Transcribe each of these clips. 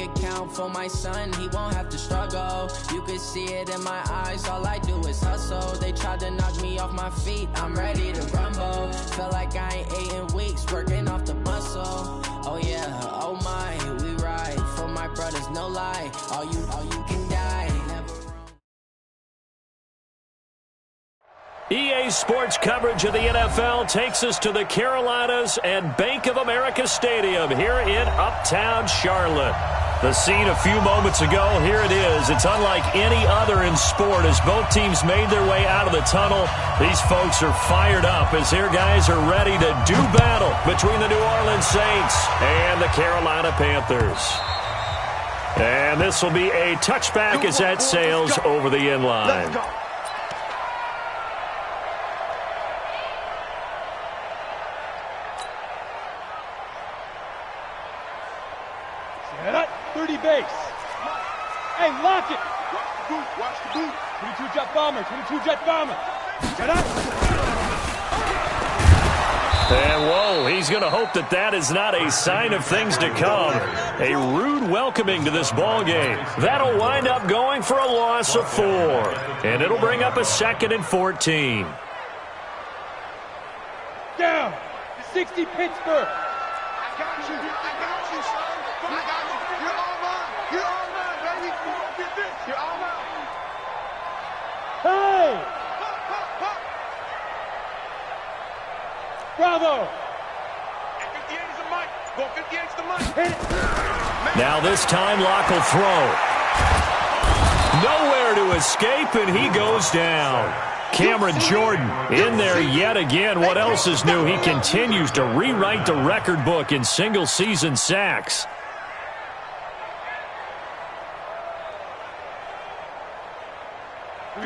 account for my son, he won't have to struggle. You can see it in my eyes, all I do is hustle. They tried to knock me off my feet, I'm ready to rumble. Feel like I ain't ate in weeks, working off the muscle. Oh yeah, oh my, we ride for my brothers, no lie. All you can die. EA Sports coverage of the NFL takes us to the Carolinas and Bank of America Stadium here in Uptown Charlotte. The scene a few moments ago, here it is. It's unlike any other in sport as both teams made their way out of the tunnel. These folks are fired up as their guys are ready to do battle between the New Orleans Saints and the Carolina Panthers. And this will be a touchback as that sails over the inline. Base. Hey, lock it. Watch the boot. 22 jet bomber. 22 jet bomber. Set up. And whoa, he's going to hope that that is not a sign of things to come. A rude welcoming to this ball game. That'll wind up going for a loss of 4. And it'll bring up a 2nd and 14. Down. 60 Pittsburgh. I got you, son. I got you. You're all mine. You're all mine, baby. Get this. You're all mine. Hey! Bravo! 58 is the mic. Go 58 is the mic. Now this time Locke will throw. Nowhere to escape, and he goes down. Cameron Jordan in there yet again. What else is new? He continues to rewrite the record book in single-season sacks.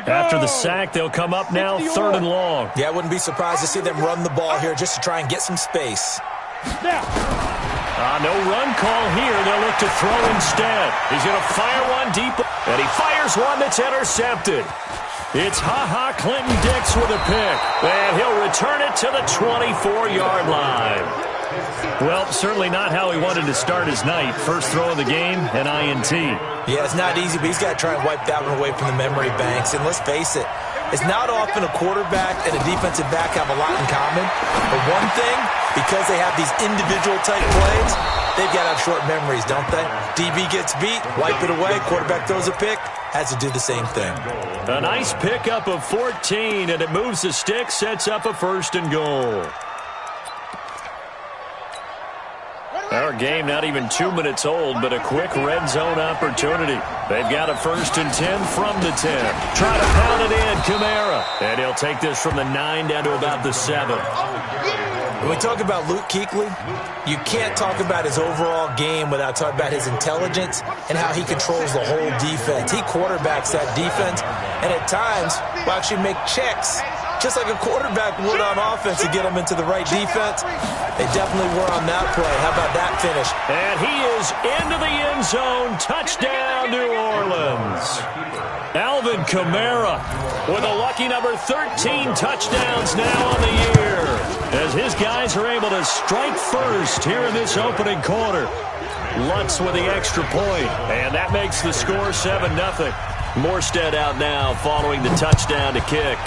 After the sack, they'll come up now 3rd and long. Yeah, I wouldn't be surprised to see them run the ball here just to try and get some space. No run call here. They'll look to throw instead. He's going to fire one deep, and he fires one that's intercepted. It's Ha-Ha Clinton Dix with a pick, and he'll return it to the 24-yard line. Well, certainly not how he wanted to start his night. First throw of the game, an INT. Yeah, it's not easy, but he's got to try and wipe that one away from the memory banks. And let's face it, it's not often a quarterback and a defensive back have a lot in common. But one thing, because they have these individual type plays, they've got to have short memories, don't they? DB gets beat, wipe it away, quarterback throws a pick, has to do the same thing. A nice pickup of 14, and it moves the stick, sets up a 1st and goal. Our game not even 2 minutes old, but a quick red zone opportunity. They've got a 1st and 10 from the 10. Try to pound it in, Kamara. And he'll take this from the 9 down to about the 7. When we talk about Luke Kuechly, you can't talk about his overall game without talking about his intelligence and how he controls the whole defense. He quarterbacks that defense, and at times will actually make checks just like a quarterback would on offense to get them into the right defense. They definitely were on that play. How about that finish? And he is into the end zone. Touchdown, New Orleans. Alvin Kamara with a lucky number 13 touchdowns now on the year, as his guys are able to strike first here in this opening quarter. Lutz with the extra point, and that makes the score 7-0. Morstead out now following the touchdown to kick.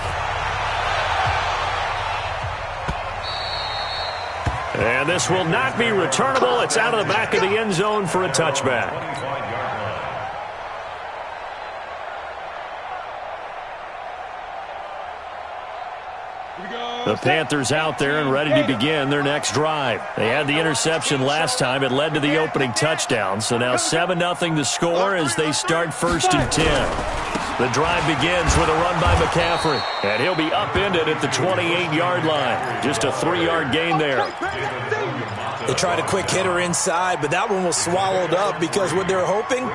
And this will not be returnable. It's out of the back of the end zone for a touchback. The Panthers out there and ready to begin their next drive. They had the interception last time. It led to the opening touchdown. So now 7-0 the score as they start 1st and 10. The drive begins with a run by McCaffrey. And he'll be upended at the 28-yard line. Just a 3-yard gain there. They tried a quick hitter inside, but that one was swallowed up because what they're hoping,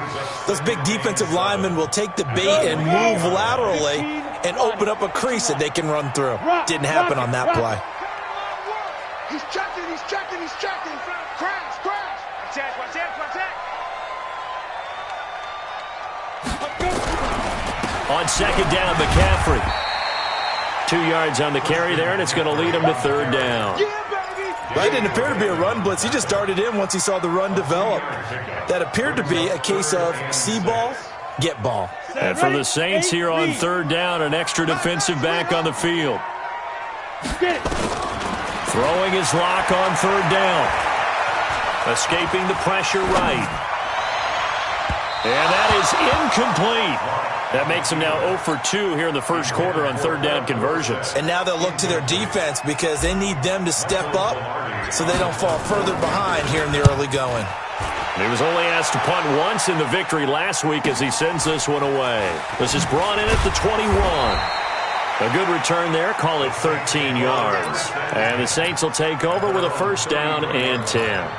those big defensive linemen will take the bait and move laterally and open up a crease that they can run through. Didn't happen on that play. He's checking, he's checking, he's checking. Crash, crash. Watch out. On 2nd down, McCaffrey. 2 yards on the carry there, and it's going to lead him to 3rd down. Yeah, baby. That didn't appear to be a run blitz. He just darted in once he saw the run develop. That appeared to be a case of see ball, get ball. And for the Saints here on third down, an extra defensive back on the field. Throwing his lock on third down. Escaping the pressure right. And that is incomplete. That makes him now 0 for 2 here in the first quarter on third down conversions. And now they'll look to their defense because they need them to step up so they don't fall further behind here in the early going. He was only asked to punt once in the victory last week as he sends this one away. This is brought in at the 21. A good return there. Call it 13 yards. And the Saints will take over with a first down and 10.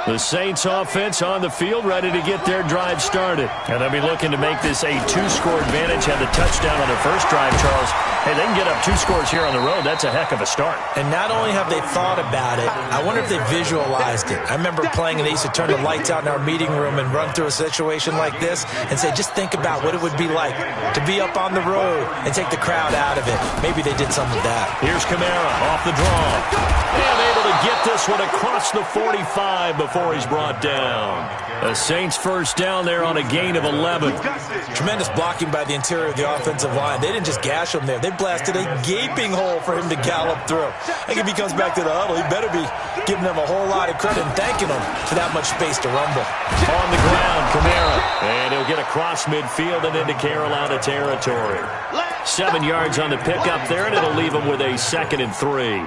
The Saints offense on the field, ready to get their drive started. And they'll be looking to make this a two-score advantage. Had the touchdown on their first drive, Charles. Hey, they can get up 2 scores here on the road. That's a heck of a start. And not only have they thought about it, I wonder if they visualized it. I remember playing and they used to turn the lights out in our meeting room and run through a situation like this and say, just think about what it would be like to be up on the road and take the crowd out of it. Maybe they did some of that. Here's Kamara off the draw. And able to get this one across the 45 before he's brought down. The Saints first down there on a gain of 11. Tremendous blocking by the interior of the offensive line. They didn't just gash him there. They blasted a gaping hole for him to gallop through. I think if he comes back to the huddle, he better be giving them a whole lot of credit and thanking them for that much space to rumble. On the ground, Kamara. And he'll get across midfield and into Carolina territory. 7 yards on the pickup there, and it'll leave him with a 2nd and 3.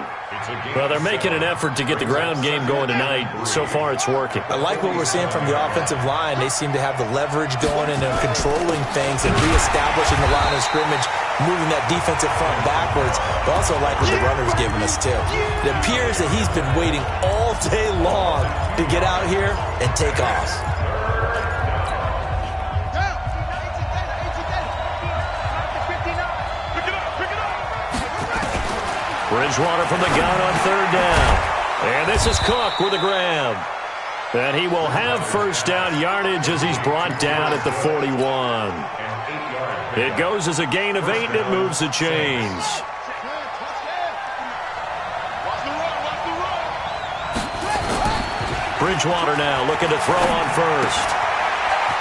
Well, they're making an effort to get the ground game going tonight. So far, it's working. I like what we're seeing from the offensive line. They seem to have the leverage going and they're controlling things and reestablishing the line of scrimmage, moving that defensive front backwards. But also like what the runner's giving us, too. It appears that he's been waiting all day long to get out here and take off. Bridgewater from the gun on third down. And this is Cook with a grab. And he will have first down yardage as he's brought down at the 41. It goes as a gain of 8, and it moves the chains. Bridgewater now looking to throw on first.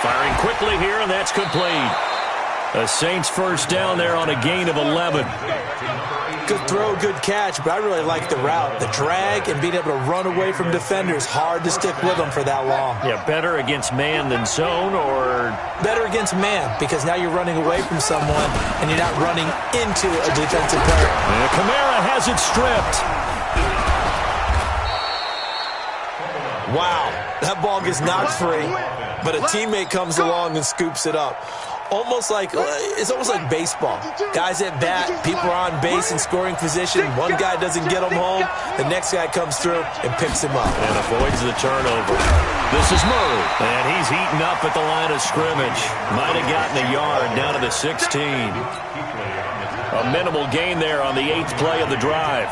Firing quickly here, and that's complete. The Saints first down there on a gain of 11. Good throw, good catch, but I really like the route. The drag and being able to run away from defenders. Hard to stick with them for that long. Yeah, better against man than zone, or? Better against man, because now you're running away from someone and you're not running into a defensive player. And Kamara has it stripped. Wow, that ball gets knocked free, but a teammate comes along and scoops it up. It's almost like baseball. Guys at bat, people are on base in scoring position. One guy doesn't get him home. The next guy comes through and picks him up. And avoids the turnover. This is Murray. And he's eaten up at the line of scrimmage. Might have gotten a yard down to the 16. A minimal gain there on the 8th play of the drive.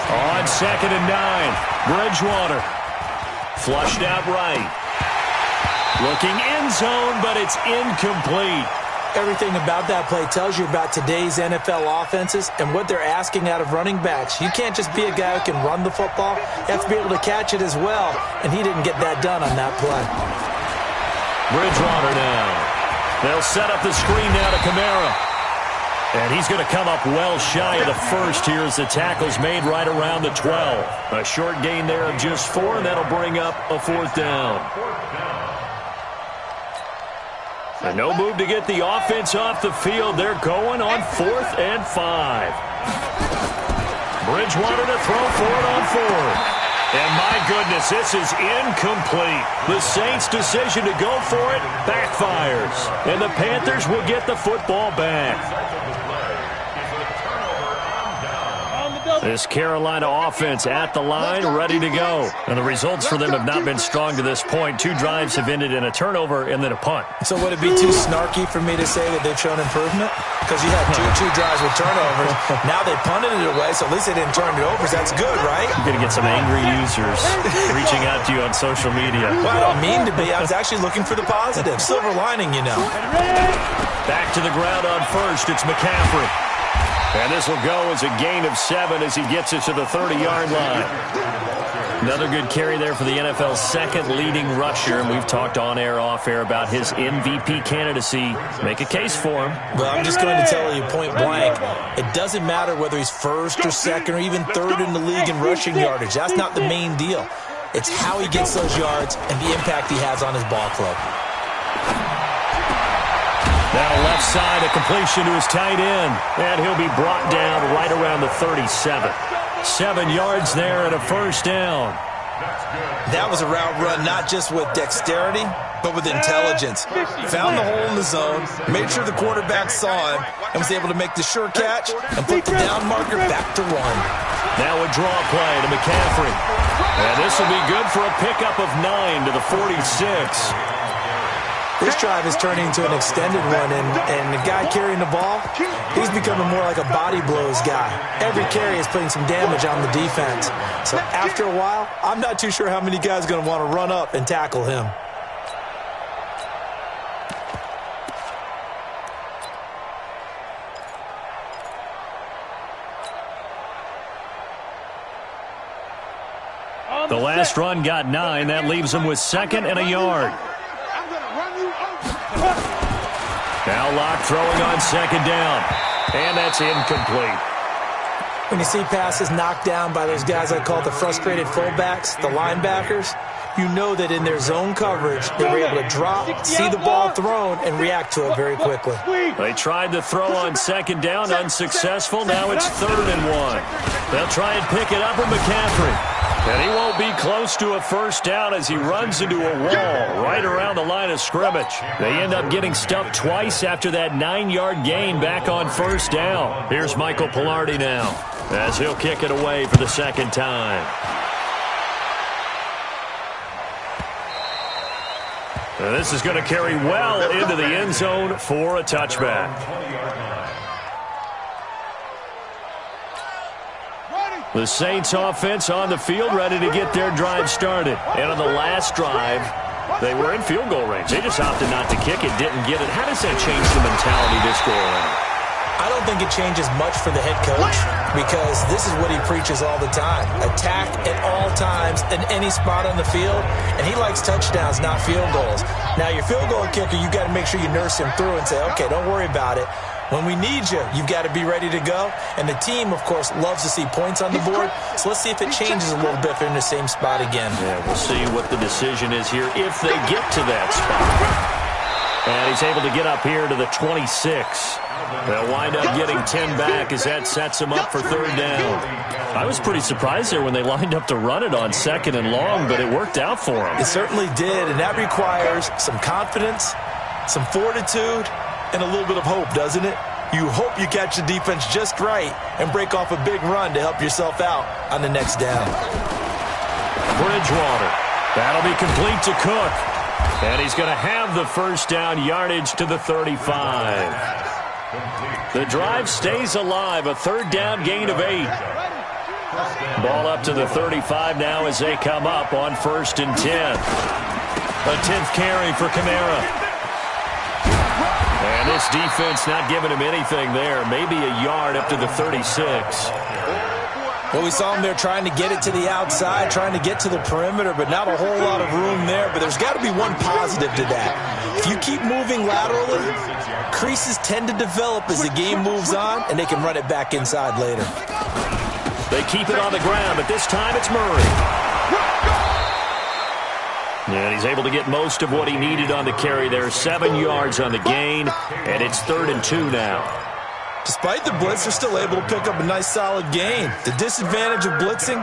On 2nd and 9. Bridgewater. Flushed out right. Looking end zone, but it's incomplete. Everything about that play tells you about today's NFL offenses and what they're asking out of running backs. You can't just be a guy who can run the football. You have to be able to catch it as well, and he didn't get that done on that play. Bridgewater now. They'll set up the screen now to Kamara. And he's going to come up well shy of the first here as the tackle's made right around the 12. A short gain there of just 4, and that'll bring up a 4th down. And no move to get the offense off the field. They're going on 4th and 5. Bridgewater to throw for it on 4th. And my goodness, this is incomplete. The Saints' decision to go for it backfires. And the Panthers will get the football back. This Carolina offense at the line, ready to go. And the results for them have not been strong to this point. 2 drives have ended in a turnover and then a punt. So would it be too snarky for me to say that they've shown improvement? Because you had two drives with turnovers. Now they punted it away, so at least they didn't turn it over. So that's good, right? You're going to get some angry users reaching out to you on social media. Well, I don't mean to be. I was actually looking for the positive. Silver lining, you know. Back to the ground on first. It's McCaffrey. And this will go as a gain of 7 as he gets it to the 30-yard line. Another good carry there for the NFL's second leading rusher. And we've talked on air, off air about his MVP candidacy. Make a case for him. Well, I'm just going to tell you point blank, it doesn't matter whether he's first or second or even third in the league in rushing yardage. That's not the main deal. It's how he gets those yards and the impact he has on his ball club. Now left side, a completion to his tight end. And he'll be brought down right around the 37. 7 yards there and a first down. That was a route run not just with dexterity, but with intelligence. Found the hole in the zone, made sure the quarterback saw him, and was able to make the sure catch and put the down marker back to run. Now a draw play to McCaffrey. And this will be good for a pickup of 9 to the 46. This drive is turning into an extended one, and the guy carrying the ball, he's becoming more like a body blows guy. Every carry is putting some damage on the defense. So after a while, I'm not too sure how many guys are going to want to run up and tackle him. The last run got 9. That leaves him with 2nd and a yard. Now Locke throwing on 2nd down. And that's incomplete. When you see passes knocked down by those guys I call the frustrated fullbacks, the linebackers, you know that in their zone coverage, they were able to drop, see the ball thrown, and react to it very quickly. They tried to throw on 2nd down, unsuccessful. Now it's 3rd and 1. They'll try and pick it up with McCaffrey. And he won't be close to a first down as he runs into a wall right around the line of scrimmage. They end up getting stuffed twice after that 9-yard gain back on first down. Here's Michael Pilardi now as he'll kick it away for the 2nd time. And this is going to carry well into the end zone for a touchback. The Saints offense on the field, ready to get their drive started. And on the last drive, they were in field goal range. They just opted not to kick it, didn't get it. How does that change the mentality this go around? I don't think it changes much for the head coach because this is what he preaches all the time. Attack at all times in any spot on the field, and he likes touchdowns, not field goals. Now, your field goal kicker, you got to make sure you nurse him through and say, okay, don't worry about it. When we need you, you've got to be ready to go. And the team, of course, loves to see points on the board. So let's see if it changes a little bit if they're in the same spot again. Yeah, we'll see what the decision is here if they get to that spot. And he's able to get up here to the 26. They'll wind up getting 10 back as that sets him up for 3rd down. I was pretty surprised there when they lined up to run it on 2nd and long, but it worked out for them. It certainly did, and that requires some confidence, some fortitude, and a little bit of hope, doesn't it? You hope you catch the defense just right and break off a big run to help yourself out on the next down. Bridgewater. That'll be complete to Cook. And he's going to have the first down yardage to the 35. The drive stays alive. A 3rd down gain of 8. Ball up to the 35 now as they come up on 1st and 10. A 10th carry for Kamara. And this defense not giving him anything there. Maybe a yard up to the 36. Well, we saw him there trying to get it to the outside, trying to get to the perimeter, but not a whole lot of room there. But there's got to be one positive to that. If you keep moving laterally, creases tend to develop as the game moves on, and they can run it back inside later. They keep it on the ground, but this time it's Murray. And he's able to get most of what he needed on the carry there. 7 yards on the gain, and it's 3rd and 2 now. Despite the blitz, they're still able to pick up a nice solid gain. The disadvantage of blitzing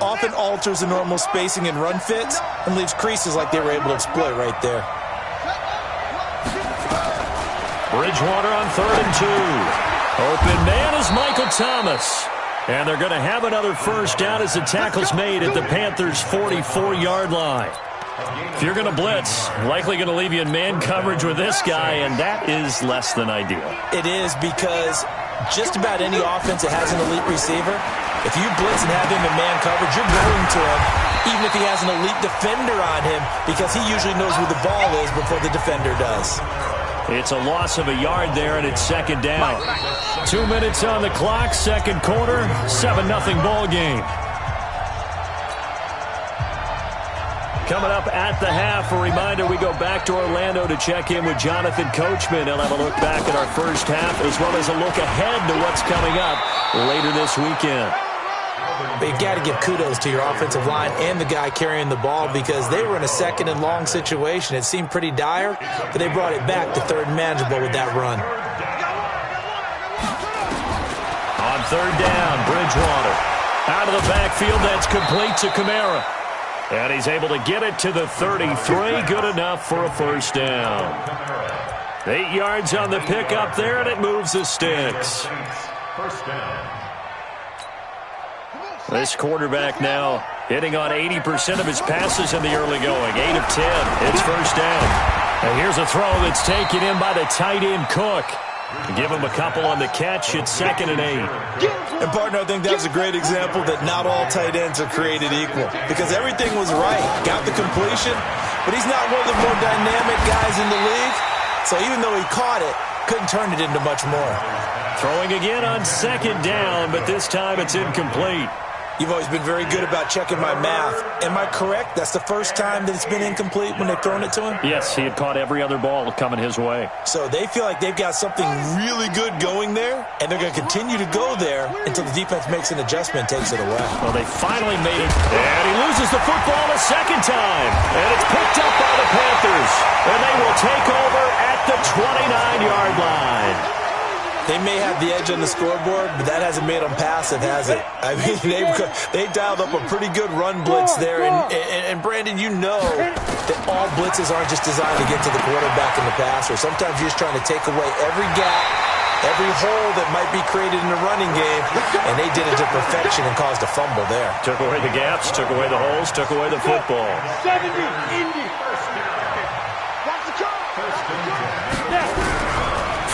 often alters the normal spacing and run fits and leaves creases like they were able to exploit right there. Bridgewater on 3rd and 2. Open man is Michael Thomas. And they're going to have another first down as the tackle's made at the Panthers' 44-yard line. If you're going to blitz, likely going to leave you in man coverage with this guy, and that is less than ideal. It is, because just about any offense that has an elite receiver, if you blitz and have him in man coverage, you're going to him, even if he has an elite defender on him, because he usually knows where the ball is before the defender does. It's a loss of a yard there, and it's second down. 2 minutes on the clock, second quarter, 7-0 ball game. Coming up at the half, a reminder, we go back to Orlando to check in with Jonathan Coachman. He'll have a look back at our first half, as well as a look ahead to what's coming up later this weekend. But you got to give kudos to your offensive line and the guy carrying the ball, because they were in a second and long situation. It seemed pretty dire, but they brought it back to third and manageable with that run. On third down, Bridgewater. Out of the backfield, that's complete to Kamara. And he's able to get it to the 33. Good enough for a first down. 8 yards on the pickup there, and it moves the sticks. First down. This quarterback now hitting on 80% of his passes in the early going. 8 of 10. It's first down. And here's a throw that's taken in by the tight end Cook. Give him a couple on the catch. It's 2nd and 8. And, partner, I think that's a great example that not all tight ends are created equal, because everything was right. Got the completion, but he's not one of the more dynamic guys in the league. So even though he caught it, couldn't turn it into much more. Throwing again on second down, but this time it's incomplete. You've always been very good about checking my math. Am I correct? That's the first time that it's been incomplete when they've thrown it to him? Yes, he had caught every other ball coming his way. So they feel like they've got something really good going there, and they're going to continue to go there until the defense makes an adjustment and takes it away. Well, they finally made it, and he loses the football a second time. And it's picked up by the Panthers, and they will take over at the 29-yard line. They may have the edge on the scoreboard, but that hasn't made them passive, has it? I mean, they dialed up a pretty good run blitz there. And Brandon, you know that all blitzes aren't just designed to get to the quarterback and the passer. Sometimes you're just trying to take away every gap, every hole that might be created in the running game, and they did it to perfection and caused a fumble there. Took away the gaps, took away the holes, took away the football. 70, Indy.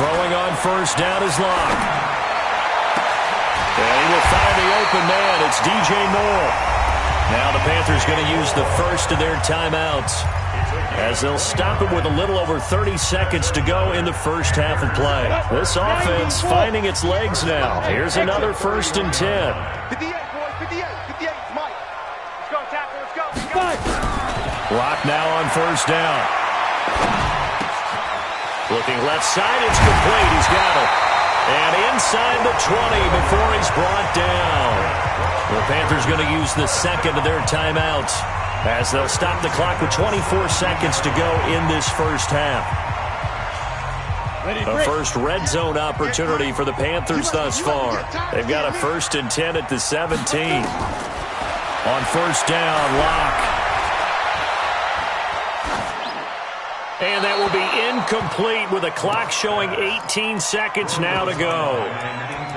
Throwing on first down is Locke. And he will find the open man. It's DJ Moore. Now the Panthers going to use the first of their timeouts, as they'll stop it with a little over 30 seconds to go in the first half of play. This offense finding its legs now. Here's another 1st and 10. 58, boys, 58, Mike. Let's go, tackle, let's go. Locke now on first down. Looking left side, it's complete. He's got it. And inside the 20 before he's brought down. The Panthers going to use the second of their timeouts, as they'll stop the clock with 24 seconds to go in this first half. A first red zone opportunity for the Panthers thus far. They've got a 1st and 10 at the 17. On first down, Locke. And that will be incomplete with a clock showing 18 seconds now to go.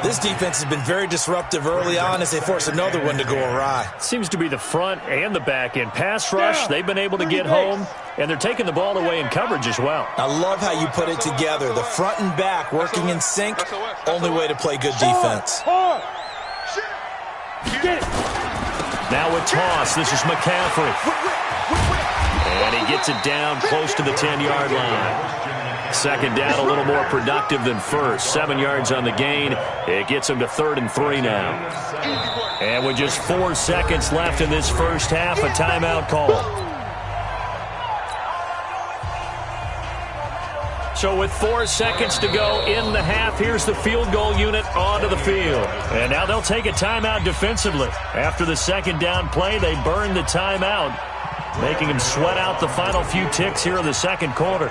This defense has been very disruptive early on as they force another one to go awry. Seems to be the front and the back end. Pass rush, they've been able to get home, and they're taking the ball away in coverage as well. I love how you put it together. The front and back working in sync, only way to play good defense. Now with toss, this is McCaffrey. And he gets it down close to the 10-yard line. Second down, a little more productive than first. 7 yards on the gain. It gets him to 3rd and 3 now. And with just 4 seconds left in this first half, a timeout call. So with 4 seconds to go in the half, here's the field goal unit onto the field. And now they'll take a timeout defensively. After the second down play, they burn the timeout, making him sweat out the final few ticks here in the second quarter.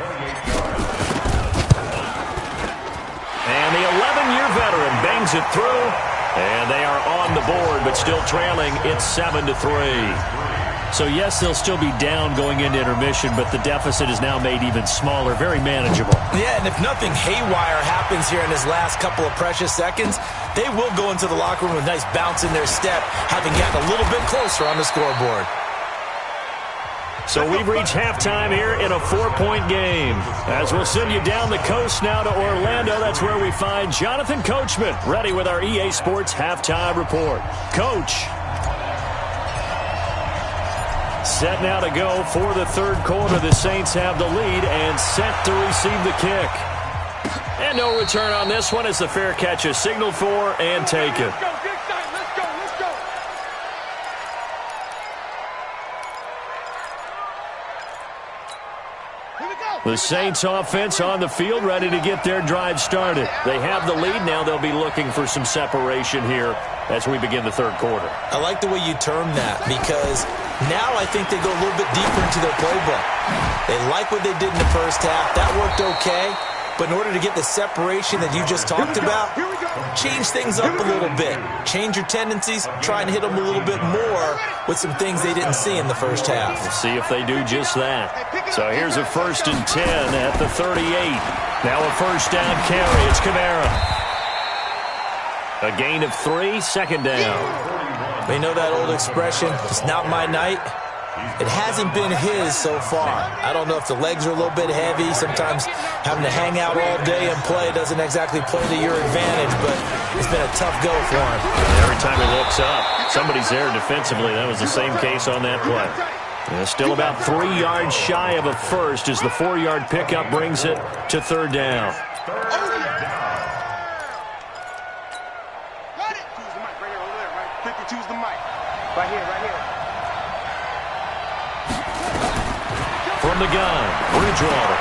And the 11-year veteran bangs it through, and they are on the board, but still trailing. It's 7-3. So, yes, they'll still be down going into intermission, but the deficit is now made even smaller, very manageable. Yeah, and if nothing haywire happens here in his last couple of precious seconds, they will go into the locker room with a nice bounce in their step, having gotten a little bit closer on the scoreboard. So we've reached halftime here in a 4-point game. As we'll send you down the coast now to Orlando, that's where we find Jonathan Coachman, ready with our EA Sports Halftime Report. Coach. Set now to go for the third quarter. The Saints have the lead and set to receive the kick. And no return on this one as the fair catch is signaled for and taken. Let's go, big time. Let's go, let's go. Here we go. The Saints offense on the field, ready to get their drive started. They have the lead. Now they'll be looking for some separation here as we begin the third quarter. I like the way you term that, because now I think they go a little bit deeper into their playbook. They like what they did in the first half. That worked okay. But in order to get the separation that you just talked about, change things up a little bit. Change your tendencies. Try and hit them a little bit more with some things they didn't see in the first half. We'll see if they do just that. So here's a 1st and 10 at the 38. Now a first down carry. It's Kamara. A gain of 3, second down. They know that old expression, it's not my night. It hasn't been his so far. I don't know if the legs are a little bit heavy. Sometimes having to hang out all day and play doesn't exactly play to your advantage, but it's been a tough go for him. Every time he looks up, somebody's there defensively. That was the same case on that play. And still about 3 yards shy of a first as the 4-yard pickup brings it to third down. Choose the mic. Right here, right here. From the gun, Bridgewater.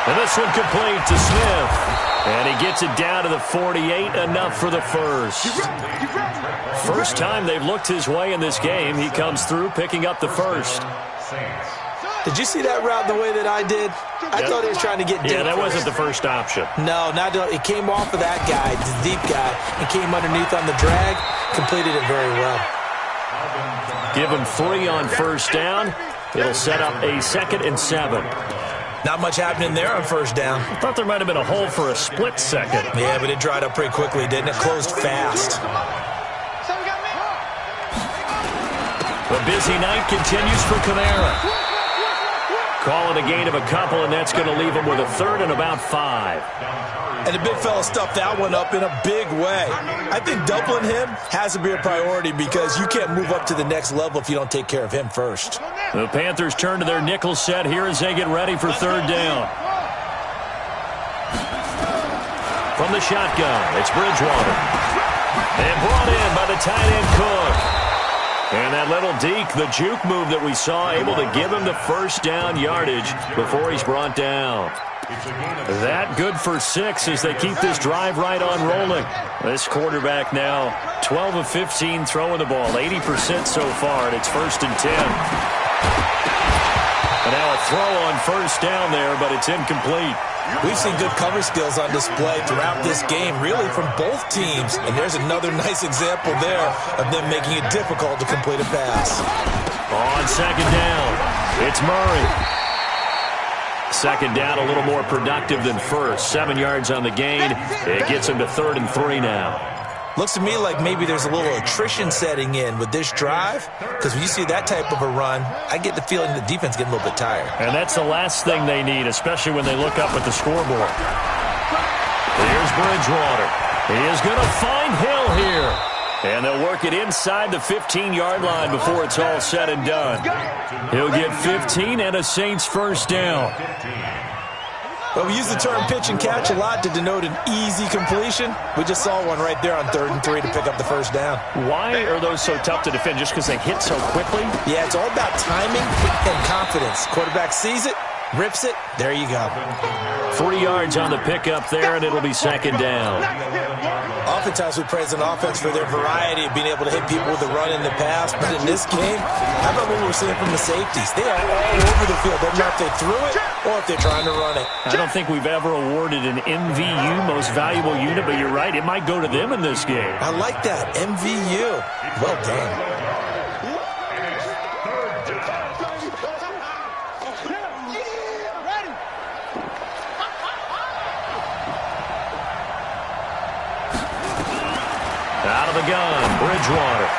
And this one complete to Smith. And he gets it down to the 48, enough for the first. First time they've looked his way in this game. He comes through picking up the first. Did you see that route the way that I did? I thought he was trying to get deep. Yeah, that wasn't the first option. No, it came off of that guy, the deep guy, and came underneath on the drag. Completed it very well. Give him 3 on first down. It'll set up a 2nd and 7. Not much happening there on first down. I thought there might have been a hole for a split second. Yeah, but it dried up pretty quickly, didn't it? Closed fast. The busy night continues for Kamara. Calling a gain of a couple, and that's going to leave him with a 3rd and about 5. And the big fella stuffed that one up in a big way. I think doubling him has to be a priority because you can't move up to the next level if you don't take care of him first. The Panthers turn to their nickel set here as they get ready for third down. From the shotgun, it's Bridgewater. And brought in by the tight end Cook. And that little deke, the juke move that we saw, able to give him the first down yardage before he's brought down. That good for 6 as they keep this drive right on rolling. This quarterback now 12 of 15 throwing the ball, 80% so far, and it's 1st and 10. And now a throw on first down there, but it's incomplete. We've seen good cover skills on display throughout this game, really from both teams. And there's another nice example there of them making it difficult to complete a pass. On second down, it's Murray. Second down, a little more productive than first. 7 yards on the gain. It gets him to 3rd and 3 now. Looks to me like maybe there's a little attrition setting in with this drive, because when you see that type of a run, I get the feeling the defense getting a little bit tired. And that's the last thing they need, especially when they look up at the scoreboard. Here's Bridgewater. He is going to find Hill here. And they'll work it inside the 15-yard line before it's all said and done. He'll get 15 and a Saints first down. Well, we use the term pitch and catch a lot to denote an easy completion. We just saw one right there on 3rd and 3 to pick up the first down. Why are those so tough to defend? Just because they hit so quickly? Yeah, it's all about timing and confidence. Quarterback sees it, rips it, there you go. 3 yards on the pickup there, and it'll be second down. Oftentimes we praise an offense for their variety of being able to hit people with a run in the past, but in this game, how about what we're seeing from the safeties? They are all over the field. Doesn't matter if they threw it or if they're trying to run it. I don't think we've ever awarded an MVU, most valuable unit, but you're right, it might go to them in this game. I like that, MVU. Well done. the gun. Bridgewater.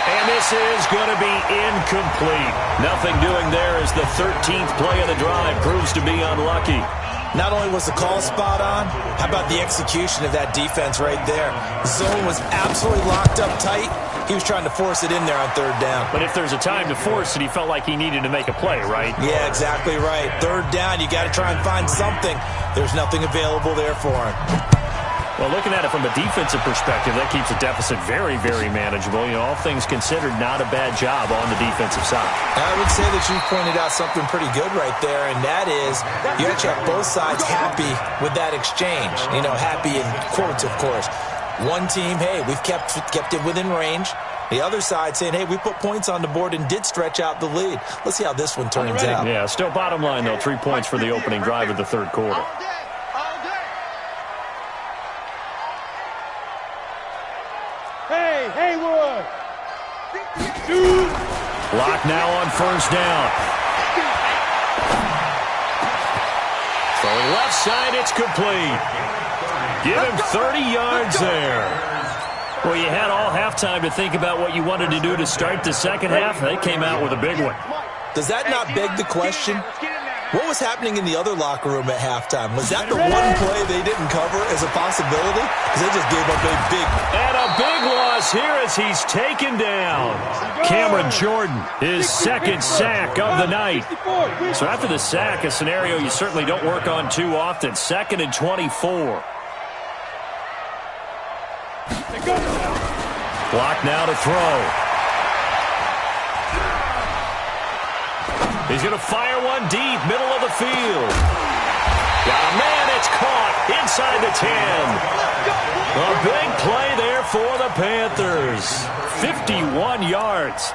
And this is going to be incomplete. Nothing doing there as the 13th play of the drive proves to be unlucky. Not only was the call spot on, how about the execution of that defense right there? The zone was absolutely locked up tight. He was trying to force it in there on third down. But if there's a time to force it, he felt like he needed to make a play, right? Yeah, exactly right. Third down, you got to try and find something. There's nothing available there for him. Well, looking at it from a defensive perspective, that keeps the deficit very, very manageable. You know, all things considered, not a bad job on the defensive side. I would say that you pointed out something pretty good right there, and that is you actually have both sides happy with that exchange. You know, happy in quotes, of course. One team, hey, we've kept it within range. The other side saying, hey, we put points on the board and did stretch out the lead. Let's see how this one turns out. Yeah, still bottom line, though, 3 points for the opening drive of the third quarter. Hey, Haywood! Dude! Lock now on first down. Throwing left side, it's complete. Give him 30 yards there. Well, you had all halftime to think about what you wanted to do to start the second half. They came out with a big one. Does that not beg the question? What was happening in the other locker room at halftime? Was that the one play they didn't cover as a possibility? Because they just gave up a big... And a big loss here as he's taken down. Cameron Jordan, his second sack of the night. So after the sack, a scenario you certainly don't work on too often. 2nd and 24. Block now to throw. He's going to fire one deep, middle of the field. Got a man, it's caught inside the 10. A big play there for the Panthers. 51 yards.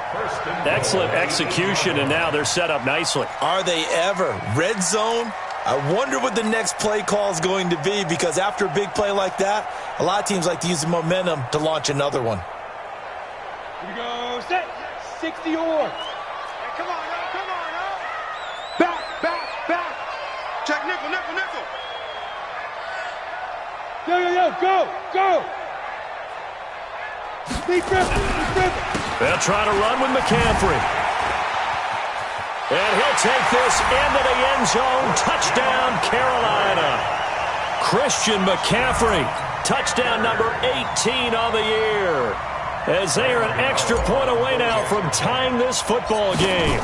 Excellent execution, and now they're set up nicely. Are they ever? Red zone? I wonder what the next play call is going to be, because after a big play like that, a lot of teams like to use the momentum to launch another one. Here we go. Set. 60 or. Come on, now. Come on, now. Back. Check nickel. Yo, go. Deep dribble. They'll try to run with McCaffrey. And he'll take this into the end zone. Touchdown, Carolina. Christian McCaffrey, touchdown number 18 on the year. As they are an extra point away now from tying this football game.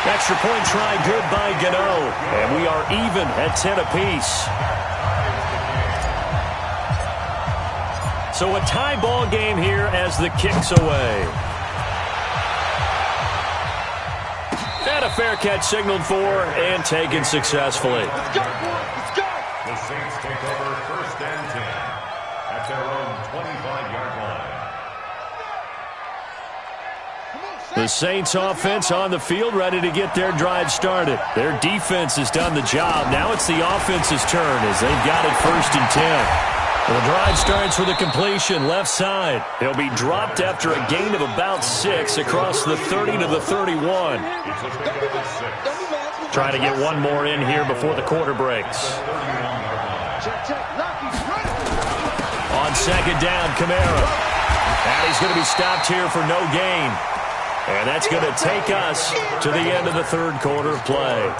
Extra point try good by Gano. And we are even at 10 apiece. So a tie ball game here as the kick's away. And a fair catch signaled for and taken successfully. Let's go. The Saints take over 1st and 10 at their own 25-yard line. The Saints offense on the field, ready to get their drive started. Their defense has done the job. Now it's the offense's turn as they've got it 1st and 10. The drive starts with a completion left side. He'll be dropped after a gain of about 6 across the 30 to the 31. Trying to get one more in here before the quarter breaks. On 2nd down, Kamara. And he's going to be stopped here for no gain. And that's going to take us to the end of the third quarter of play.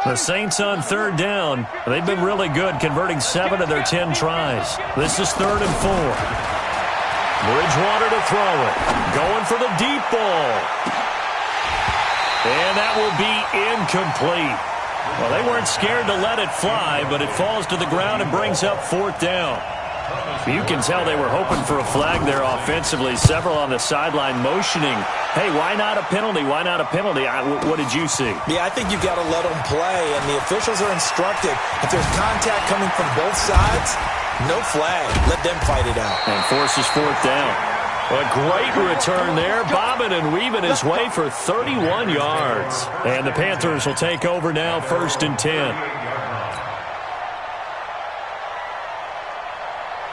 The Saints on 3rd down. They've been really good, converting 7 of their 10 tries. This is 3rd and 4. Bridgewater to throw it. Going for the deep ball. And that will be incomplete. Well, they weren't scared to let it fly, but it falls to the ground and brings up 4th down. You can tell they were hoping for a flag there offensively. Several on the sideline motioning, hey, why not a penalty? Why not a penalty? What did you see? Yeah, I think you've got to let them play, and the officials are instructed. If there's contact coming from both sides, no flag. Let them fight it out. And forces 4th down. A great return there, bobbing and weaving his way for 31 yards. And the Panthers will take over now, 1st and 10.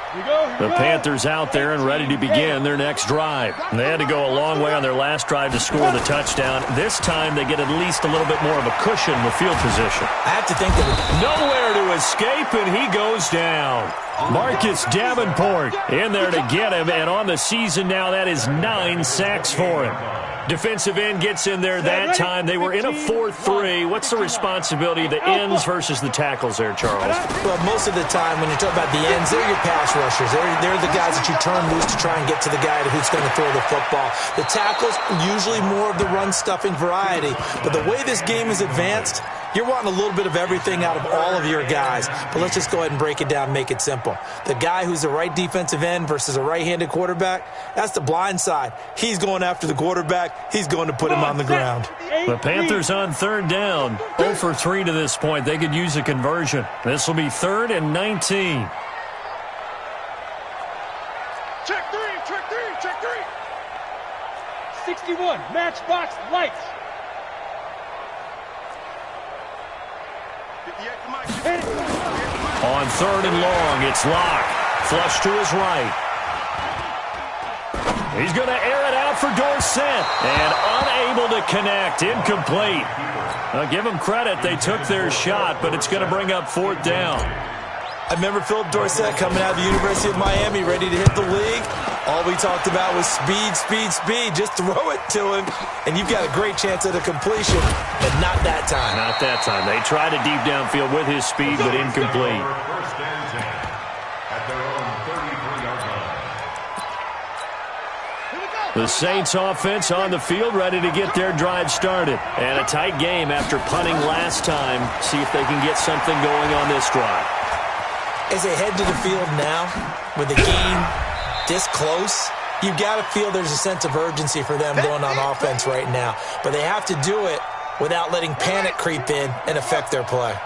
The Panthers out there and ready to begin their next drive. They had to go a long way on their last drive to score the touchdown. This time they get at least a little bit more of a cushion with field position. I have to think that nowhere to escape, and he goes down. Marcus Davenport in there to get him, and on the season now, that is 9 sacks for him. Defensive end gets in there that time. They were in a 4-3. What's the responsibility of the ends versus the tackles there, Charles? Well, most of the time when you talk about the ends, they're your pass rushers. They're the guys that you turn loose to try and get to the guy who's going to throw the football. The tackles, usually more of the run-stuffing variety. But the way this game is advanced, you're wanting a little bit of everything out of all of your guys. But let's just go ahead and break it down and make it simple. The guy who's the right defensive end versus a right-handed quarterback, that's the blind side. He's going after the quarterback. He's going to put him on the ground. The Panthers on third down. 0 for 3 to this point. They could use a conversion. This will be 3rd and 19. Check three. 61, matchbox lights. On 3rd and long, it's Locke. Flush to his right. He's going to air it out for Dorsett. And unable to connect. Incomplete. Now, give them credit. They took their shot, but it's going to bring up 4th down. I remember Philip Dorsett coming out of the University of Miami, ready to hit the league. All we talked about was speed. Just throw it to him, and you've got a great chance at a completion, but not that time. Not that time. They tried it deep downfield with his speed, but incomplete. First and 10 at their own 33-yard line. The Saints offense on the field, ready to get their drive started. And a tight game after punting last time. See if they can get something going on this drive. As they head to the field now, with the game this close, you've got to feel there's a sense of urgency for them going on offense right now. But they have to do it without letting panic creep in and affect their play.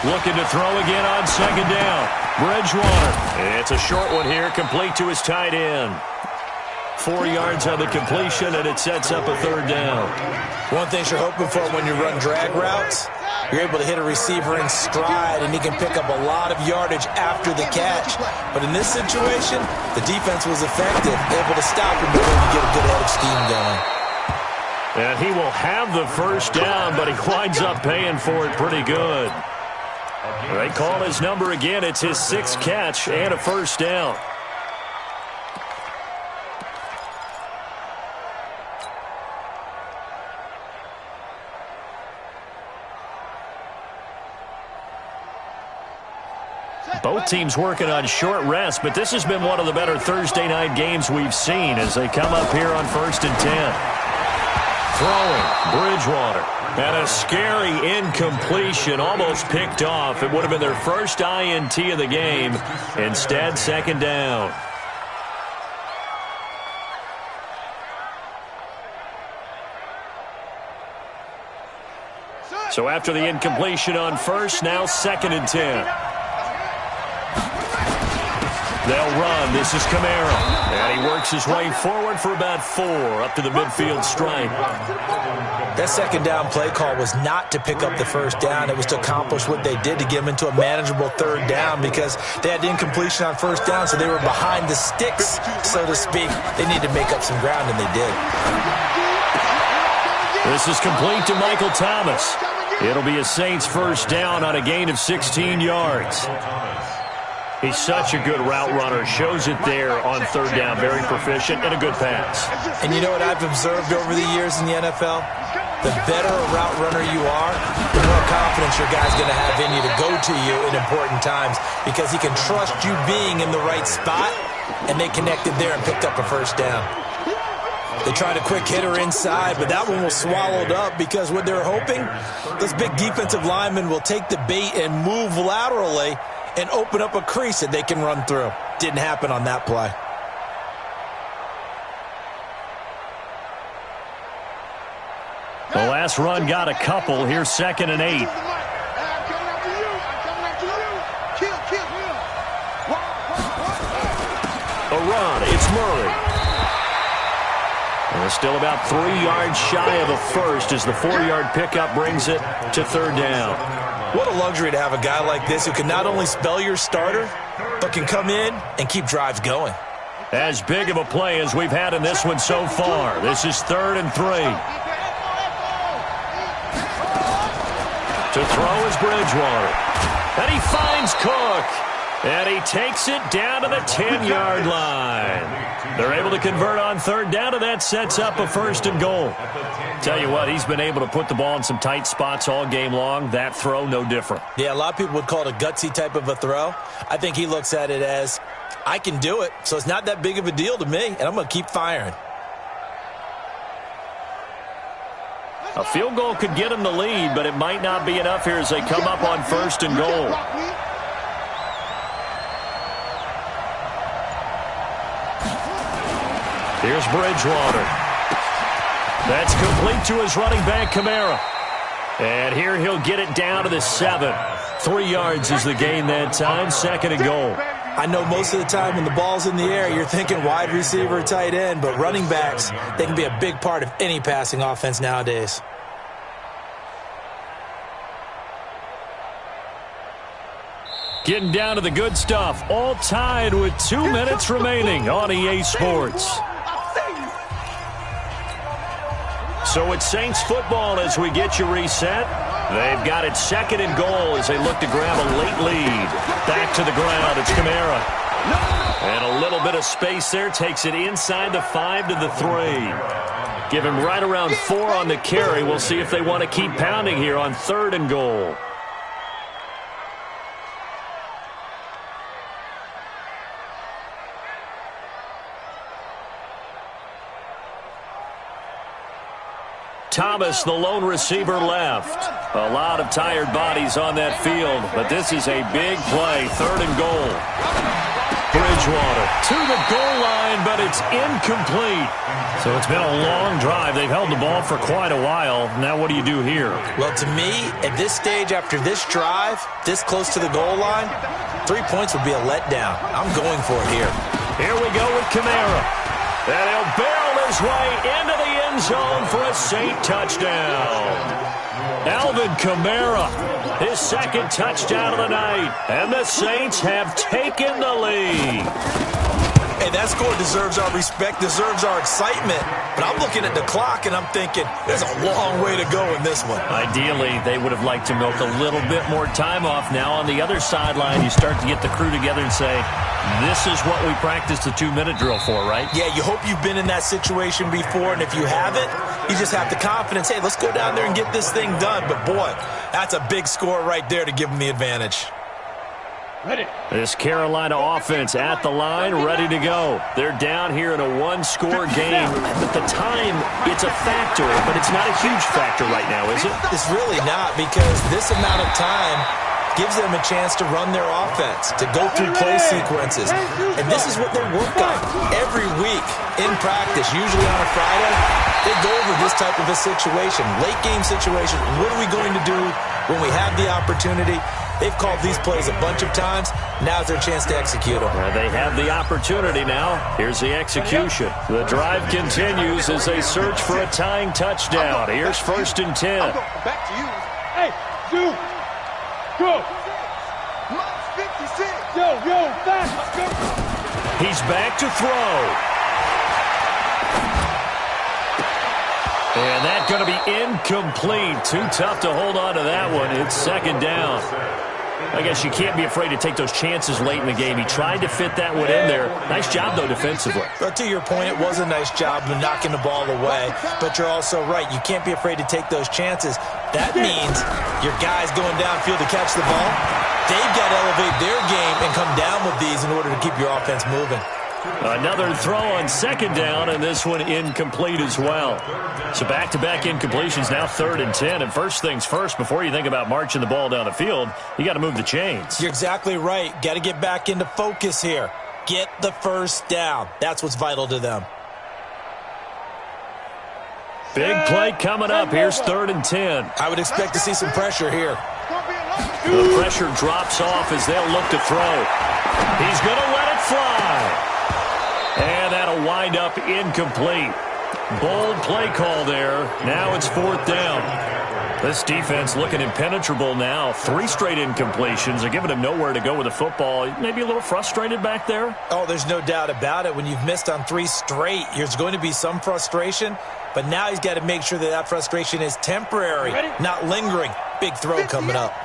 Looking to throw again on 2nd down. Bridgewater. It's a short one here, complete to his tight end. 4 yards on the completion, and it sets up a 3rd down. One thing you're hoping for when you run drag routes, you're able to hit a receiver in stride, and he can pick up a lot of yardage after the catch. But in this situation, the defense was effective, able to stop him before you get a good head of steam going. And he will have the 1st down, but he winds up paying for it pretty good. They call his number again. It's his 6th catch and a 1st down. Both teams working on short rest, but this has been one of the better Thursday night games we've seen as they come up here on 1st and 10. Throwing, Bridgewater. And a scary incompletion, almost picked off. It would have been their first INT of the game. Instead, 2nd down. So after the incompletion on 1st, now 2nd and 10. They'll run. This is Kamara. And he works his way forward for about 4 up to the midfield stripe. That 2nd down play call was not to pick up the 1st down. It was to accomplish what they did to get them into a manageable 3rd down because they had incompletion on 1st down, so they were behind the sticks, so to speak. They needed to make up some ground, and they did. This is complete to Michael Thomas. It'll be a Saints 1st down on a gain of 16 yards. He's such a good route runner. Shows it there on 3rd down. Very proficient and a good pass. And you know what I've observed over the years in the NFL? The better a route runner you are, the more confidence your guy's going to have in you to go to you in important times because he can trust you being in the right spot, and they connected there and picked up a 1st down. They tried a quick hitter inside, but that one was swallowed up because what they're hoping, those big defensive linemen will take the bait and move laterally and open up a crease that they can run through. Didn't happen on that play. The last run got a couple. Here's 2nd and 8. A run. It's Murray. And Still about 3 yards shy of a first as the 4-yard pickup brings it to third down. What a luxury to have a guy like this who can not only spell your starter, but can come in and keep drives going. As big of a play as we've had in this one so far. This is 3rd and 3. To throw is Bridgewater. And he finds Cook. And he takes it down to the 10-yard line. They're able to convert on third down, and that sets up a 1st and goal. Tell you what, he's been able to put the ball in some tight spots all game long. That throw, no different. Yeah, a lot of people would call it a gutsy type of a throw. I think he looks at it as, I can do it, so it's not that big of a deal to me, and I'm going to keep firing. A field goal could get him the lead, but it might not be enough here as they come up on 1st and goal. Here's Bridgewater. That's complete to his running back, Kamara. And here he'll get it down to the 7. 3 yards is the gain that time, 2nd and goal. I know most of the time when the ball's in the air, you're thinking wide receiver, tight end, but running backs, they can be a big part of any passing offense nowadays. Getting down to the good stuff, all tied with 2 minutes remaining on EA Sports. So it's Saints football as we get you reset. They've got it 2nd and goal as they look to grab a late lead. Back to the ground, it's Kamara. And a little bit of space there, takes it inside the 5 to the 3. Give him right around 4 on the carry. We'll see if they want to keep pounding here on 3rd and goal. Thomas, the lone receiver, left. A lot of tired bodies on that field, but this is a big play, 3rd and goal. Bridgewater to the goal line, but it's incomplete. So it's been a long drive. They've held the ball for quite a while. Now what do you do here? Well, to me, at this stage, after this drive, this close to the goal line, 3 points would be a letdown. I'm going for it here. Here we go with Kamara. And he'll barrel his way into the end zone for a Saint touchdown. Alvin Kamara, his 2nd touchdown of the night. And the Saints have taken the lead. Hey, that score deserves our respect, deserves our excitement. But I'm looking at the clock, and I'm thinking, there's a long way to go in this one. Ideally, they would have liked to milk a little bit more time off. Now on the other sideline, you start to get the crew together and say, this is what we practiced the 2-minute drill for, right? Yeah, you hope you've been in that situation before, and if you haven't, you just have the confidence, hey, let's go down there and get this thing done. But, boy, that's a big score right there to give them the advantage. Ready. This Carolina offense at the line, ready to go. They're down here in a 1-score game. But the time, it's a factor, but it's not a huge factor right now, is it? It's really not, because this amount of time gives them a chance to run their offense, to go through play sequences. And this is what they work on every week in practice, usually on a Friday. They go over this type of a situation, late game situation. What are we going to do when we have the opportunity? They've called these plays a bunch of times. Now's their chance to execute them. They have the opportunity now. Here's the execution. The drive continues as they search for a tying touchdown. Here's 1st and 10. Back to you. Hey, dude. Go. Minus 56. Yo, back. He's back to throw. And that's going to be incomplete. Too tough to hold on to that one. It's 2nd down. I guess you can't be afraid to take those chances late in the game. He tried to fit that one in there. Nice job, though, defensively. But to your point, it was a nice job of knocking the ball away. But you're also right. You can't be afraid to take those chances. That means your guys going downfield to catch the ball, they've got to elevate their game and come down with these in order to keep your offense moving. Another throw on 2nd down, and this one incomplete as well. So back-to-back incompletions, now 3rd and 10. And first things first, before you think about marching the ball down the field, you got to move the chains. You're exactly right. Got to get back into focus here. Get the 1st down. That's what's vital to them. Big play coming up. Here's 3rd and 10. I would expect to see some pressure here. The pressure drops off as they'll look to throw. He's going to let it fly. And that'll wind up incomplete. Bold play call there. Now it's 4th down. This defense looking impenetrable now. 3 straight incompletions. They're giving him nowhere to go with the football. Maybe a little frustrated back there? Oh, there's no doubt about it. When you've missed on 3 straight, there's going to be some frustration. But now he's got to make sure that frustration is temporary, not lingering. Big throw coming up.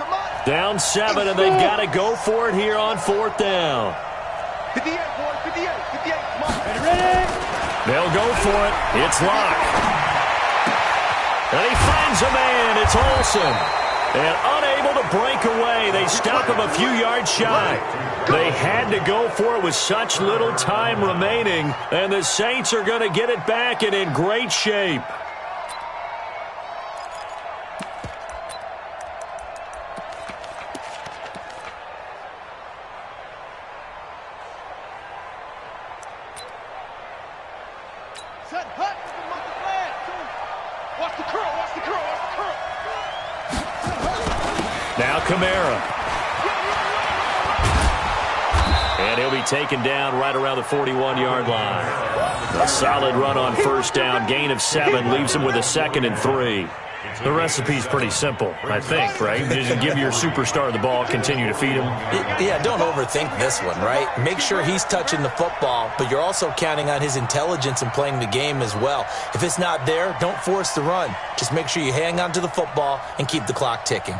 Down 7, and they've got to go for it here on 4th down. 58, boy, 58, 58. Come on. Ready? They'll go for it. It's Locke. And he finds a man. It's Olsen. And unable to break away. They stop him a few yards shy. They had to go for it with such little time remaining. And the Saints are going to get it back and in great shape. Set, hut. Watch the curl, watch the curl, watch the curl. Now Kamara. And he'll be taken down right around the 41-yard line. A solid run on 1st down. Gain of 7 leaves him with a 2nd and 3. The recipe's pretty simple, I think, right? Just give your superstar the ball, continue to feed him. Yeah, don't overthink this one, right? Make sure he's touching the football, but you're also counting on his intelligence in playing the game as well. If it's not there, don't force the run. Just make sure you hang on to the football and keep the clock ticking.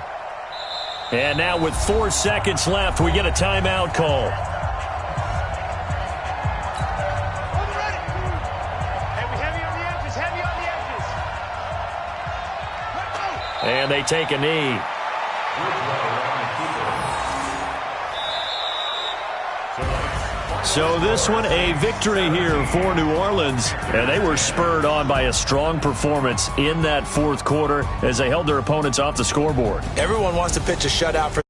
And now with 4 seconds left, we get a timeout call. And they take a knee. So this one a victory here for New Orleans. And they were spurred on by a strong performance in that 4th quarter as they held their opponents off the scoreboard. Everyone wants to pitch a shutout for